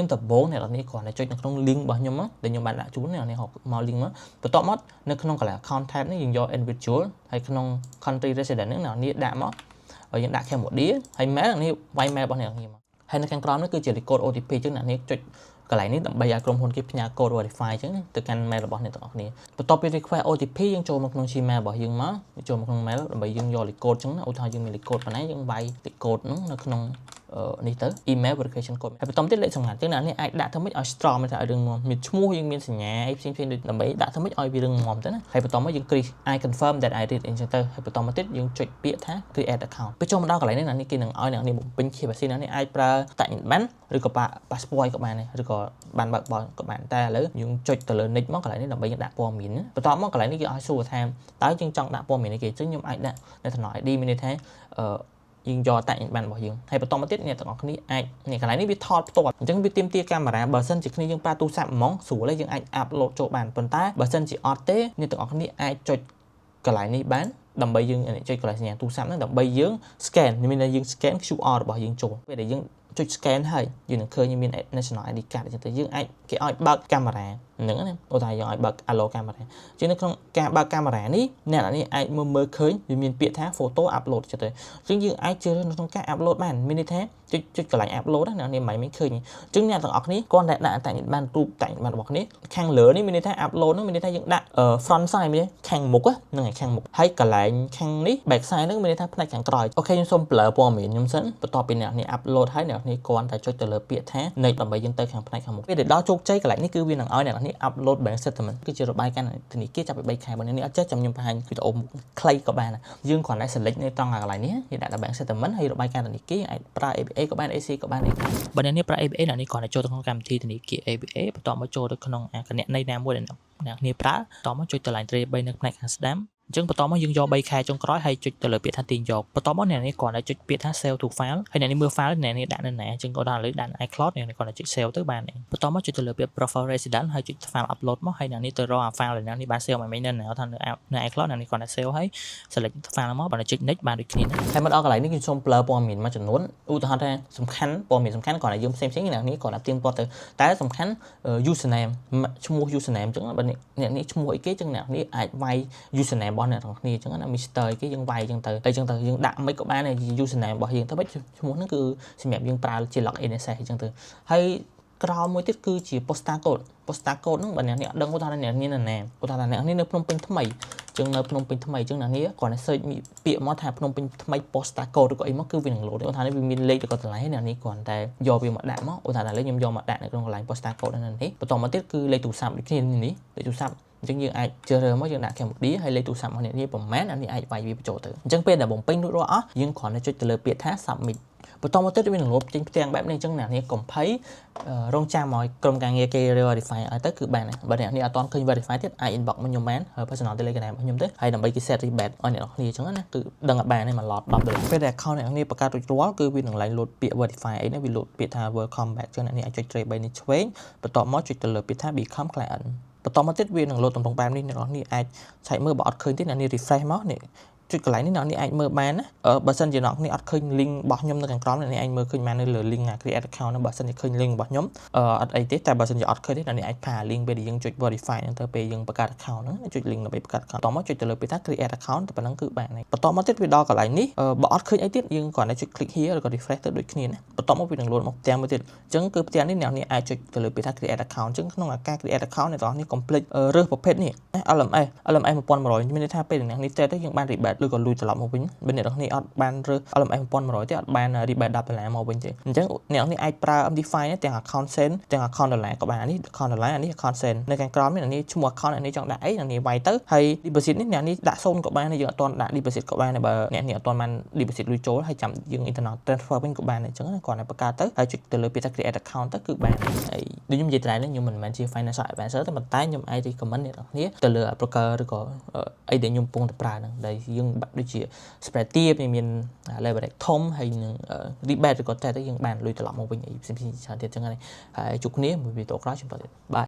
nhưng tập 4 này làនេះគាត់តែចុចនៅក្នុង link របស់ខ្ញុំដែលខ្ញុំបានដាក់ជូននេះហៅមក link មកបន្ទាប់មកនៅក្នុងកន្លែង account tab នេះយើងយក individual ហើយក្នុង country resident នេះនេះដាក់មកហើយយើងដាក់ Cambodia ហើយ mail នេះវាយ mail របស់អ្នកខ្ញុំហើយនៅខាងក្រោមនេះគឺជា code OTP អញ្ចឹងអ្នកនេះចុចកន្លែងនេះដើម្បីឲ្យក្រុមហ៊ុនគេផ្ញើ code verify អញ្ចឹងទៅកាន់ mail របស់អ្នកទាំងអស់គ្នាបន្ទាប់ពី request OTP យើងចូលមកក្នុង Gmail របស់យើងមកចូលមកក្នុង mail ដើម្បីយើងយក code អញ្ចឹងឧទាហរណ៍យើងមាន code ប៉ុណ្ណាយើងវាយ code ហ្នឹងនៅក្នុងនេះទៅ email verification code ហើយបន្តទៀតលេខសម្ងាត់ចឹងអ្នកនេះអាចដាក់ធ្វើម៉េចឲ្យ strong មិនថាឲ្យរឿងមានឈ្មោះយើងមានសញ្ញាអីផ្សេងៗដូចដើម្បីដាក់ធ្វើម៉េចឲ្យវារឿងមុំទៅណាហើយបន្តមកយើង create I confirm that I did អញ្ចឹងទៅហើយបន្តមកទៀតយើងចុចពាក្យថា create account ពេលចូលមកដល់កន្លែងនេះអ្នកនេះគេនឹងឲ្យអ្នកនេះបំពេញ KYC អ្នកនេះអាចប្រើតាក់បានឬក៏ passport ក៏បានដែរឬក៏បានបើកបោក៏បានតែឥឡូវយើងចុចទៅលើ nick មកកន្លែងនេះដើម្បីយើងដាក់ព័ត៌មានបន្តមកកន្លែងនេះគេឲ្យសួរថាតើយើងចង់ដាក់ព័ត៌មានអីគេអញ្ចឹងខ្ញុំអាចដាក់នៅថ្នាក់ ID មានន័យថាយើងយកតាក់បានរបស់យើងហើយបន្តមកទៀតអ្នកទាំងអស់គ្នាអាចនេះកន្លែងនេះវាថតផ្ទាល់អញ្ចឹងវាទាមទារកាមេរ៉ាបើសិនជាគ្នាយើងប្រើទូរស័ព្ទហ្មងស្រួលហើយយើងអាច upload ចូលបានប៉ុន្តែបើសិនជាអត់ទេអ្នកទាំងអស់គ្នាអាចចុចកន្លែងនេះបានដើម្បីយើងចុចកន្លែងសញ្ញាទូរស័ព្ទហ្នឹងដើម្បីយើង scan មានន័យយើង scan QR របស់យើងចូលពេលដែលយើងចុច scan ហើយយើងនឹងឃើញមាន national ID card អញ្ចឹងទៅយើងអាចគេឲ្យបើកកាមេរ៉ាហ្នឹងណាឧទាហរណ៍យើងឲ្យបើក allo កាមេរ៉ាជានៅក្នុងការបើកកាមេរ៉ានេះអ្នកនេះអាចមើលឃើញវាមានពាក្យថា photo upload ចឹងទៅអញ្ចឹងយើងអាចជ្រើសរើសនៅក្នុងការ upload បានមានន័យថាចុចកន្លែង upload ណាអ្នកនេះមិនឃើញអញ្ចឹងអ្នកទាំងអស់គ្នាគ្រាន់តែដាក់តាក់បានរូបតាក់បានរបស់គ្នាខាងលើនេះមានន័យថា upload ហ្នឹងមានន័យថាយើងដាក់ front side មានខាងមុខហ្នឹងហើយខាងមុខហើយកន្លែងខាងនេះ back side ហ្នឹងមានន័យថាផ្នែកខាងក្រោយអូខេខ្ញុំសូម blur ព័ត៌មានខ្ញុំសិនបន្ទាប់ពីអ្នកនេះ upload ហើយអ្នកនេះគ្រាន់តែចុចទៅលើពាក្យថា next ដើម្បីយើងទៅខាងផ្នែកខាងមុខពេលដែលដល់ជោគជ័យកន្លែងនេះគឺវានឹងឲ្យអ្នកនេះ upload bank statement គឺជារបាយការណ៍ធនាគារចាប់ពី3ខែបើអ្នកនេះអត់ចេះចាំខ្ញុំបង្ហាញវីដេអូខ្លីក៏បានយើងគ្រាន់តែ select នៅត្រង់កន្លែងនេះយើងដាក់ bank statement ហើយរបាយការណ៍ធនាគារអាចប្រើ ABA ក៏បាន AC ក៏បានបើអ្នកនេះប្រើ ABA អ្នកនេះគ្រាន់តែចូលទៅក្នុងកម្មវិធីធនាគារ ABA បន្ទាប់មកចូលទៅក្នុងគណនីណាមួយដែលអ្នកនេះប្រើបន្ទាប់មកចុចទៅ line 3នៅផ្នែកខាងស្ដាំអញ្ចឹងបន្តមកយើងយក3ខែចុងក្រោយហើយចុចទៅលើពាក្យថាទាញយកបន្តមកអ្នកនេះគ្រាន់តែចុចពាក្យថា save to file ហើយអ្នកនេះមើល file អ្នកនេះដាក់នៅណាអញ្ចឹងក៏ដល់ឥឡូវដាក់ iCloud អ្នកនេះគ្រាន់តែចុច save ទៅបានបន្តមកចុចទៅលើពាក្យ profile resident ហើយចុច file upload មកហើយអ្នកនេះទៅរក file ដែលអ្នកនេះបាន save មកមិញនៅថានៅ iCloud អ្នកនេះគ្រាន់តែ save ហើយ select file មកបន្តចុច next បានដូចគ្នាហើយមកដល់កន្លែងនេះខ្ញុំសូម blur ព័ត៌មានមួយចំនួនឧទាហរណ៍ថាសំខាន់ព័ត៌មានសំខាន់គ្រាន់តែយើងផ្សេងៗអ្នកនេះគ្រាន់តែទៀងទាត់ទៅតែសំខាន់ username ឈ្មោះ username អញ្ចឹងបើអ្នកនេះឈ្មោះអីគេអញ្ចឹងអ្នកនេះអាចវាយ username របស់អ្នកទាំងគ្នាអញ្ចឹងណា Mr គេយើងវាយអញ្ចឹងទៅយើងដាក់មិនក៏បាន username របស់យើងទៅមិនឈ្មោះហ្នឹងគឺសម្រាប់យើងប្រើជា login access អញ្ចឹងទៅហើយក្រោមមួយទៀតគឺជា postal code ហ្នឹងបើអ្នកនេះអត់ដឹងឧទាហរណ៍អ្នកនេះនៅណាឧទាហរណ៍អ្នកនេះនៅភ្នំពេញថ្មីអញ្ចឹងនៅភ្នំពេញថ្មីអញ្ចឹងអ្នកនេះគ្រាន់តែ search ពាក្យមកថាភ្នំពេញថ្មី postal code ឬក៏អីមកគឺវានឹង load ឧទាហរណ៍នេះវាមានលេខឬក៏តម្លៃអ្នកនេះគ្រាន់តែយកវាមកដាក់មកឧទាហរណ៍ឥឡូវខ្ញុំយកមកដាក់នៅក្នុងកន្លែង postal code ហ្នឹងនេះបន្តមកទៀតគឺលេខទូរស័ព្ទដូចគ្នានេះលេខទូរស័ព្ទអញ្ចឹងយើងអាចជ្រើសរើសមកយើងដាក់ Cambodia ហើយលេខទូរស័ព្ទរបស់អ្នកនេះប្រមាណអានេះអាចវាយវាបញ្ចូលទៅអញ្ចឹងពេលដែលបំពេញរួចរាល់អស់យើងគ្រាន់តែចុចទៅលើពាក្យថា submit បន្តមកទៀតវានឹងលុបចេញផ្ទាំងបែបនេះអញ្ចឹងអ្នកនេះកុំភ័យរងចាំឲ្យក្រុមការងារគេ verify ឲ្យទៅគឺបានហើយបើអ្នកនេះអត់ទាន់ឃើញ verify ទៀតអាច inbox មកខ្ញុំបានហើយ personal telegram របស់ខ្ញុំទៅហើយដើម្បីគេ set rebate ឲ្យអ្នកនរគ្នាអញ្ចឹងណាគឺដឹងឲ្យបានហើយមួយ lot $10ពេលដែល account អ្នកនេះបង្កើតរួចរាល់គឺវានឹងឡើង load ពាក្យ verify អីនេះវា load ពាក្យថា welcome back អញ្ចឹងអ្នកនេះអាចចុច 3នេះឆ្វេងបន្ទាប់មកចុចទៅលើពាក្យថា become client បន្តមកទៀតវានឹង load តំណបែបនេះអ្នកនរគ្នាអាចឆែកមើលបើអត់ឃើញទេអ្នកនេះ refresh មកនេះចុចកន្លែងនេះអ្នកនេះអាចមើលបានណាបើសិនជាអ្នកនេះអត់ឃើញ link របស់ខ្ញុំនៅខាងក្រោមអ្នកនេះអាចមើលឃើញបាននៅលើ link create account ហ្នឹងបើសិនជាឃើញ link របស់ខ្ញុំអត់អីទេតែបើសិនជាអត់ឃើញទេអ្នកនេះអាចផា link ពេលដែលយើងចុច verify ហ្នឹងទៅពេលយើងបង្កើត account ហ្នឹងចុច link ដើម្បីបង្កើត account បន្តមកចុចទៅលើពាក្យថា create account តែប៉ុណ្្នឹងគឺបានហើយបន្តមកទៀតវាដល់កន្លែងនេះបើអត់ឃើញអីទៀតយើងគ្រាន់តែចុច click here ឬក៏ refresh ទៅដូចគ្នាណាបន្តមកវានឹង load មកផ្ទាំងមួយទៀតអញ្ចឹងគឺផ្ទាំងនេះអ្នកនេះអាចចុចទៅលើពាក្យថា create account អញ្ចឹងក្នុងការ create account អ្នកទាំងនេះ complete រើសប្រភេទនេះ LMS 1100មានន័យថាពេលអ្នកនេះទៅយើងបាន rebate ឬក៏លុយត្រឡប់មកវិញបើអ្នកនរគ្នាអត់បានរើស LMS 1100ទេអត់បាន rebate $10មកវិញទេអញ្ចឹងអ្នកនរគ្នាអាចប្រើ MD5 ទាំង account send ទាំង account dollar ក៏បានអានេះ account dollar អានេះ account send នៅខាងក្រោមនេះអានេះឈ្មោះ account អានេះចង់ដាក់អីអានេះវាយទៅហើយ deposit នេះអ្នកនេះដាក់0ក៏បានយើងអត់ទាន់ដាក់ deposit ក៏បានបើអ្នកនេះអត់ទាន់បាន deposit លុយចូលហើយចាំយើង internal transfer វិញក៏បានអញ្ចឹងគ្រាន់តែបង្កើតទៅហើយចុចទៅលើពាក្យថា create account ទៅគឺបានហើយដូចខ្ញុំនិយាយត្រែនេះខ្ញុំមិនមែនជា financial advisor ទេប៉ុន្តែខ្ញុំអាច recommend អ្នកនរគ្នាទៅលើ broker ឬក៏អីដែលខ្ញុំកំពុងតែប្រើហ្នឹងដែលយើងដូចជា spread ទាបមាន leverage ធំហើយនឹង rebate ឬក៏តែយើងបានលុយត្រឡប់មកវិញអីផ្សេងៗច្រើនទៀតអញ្ចឹងហើយជួបគ្នាមួយវីដេអូក្រោយជម្រាបលាបាយ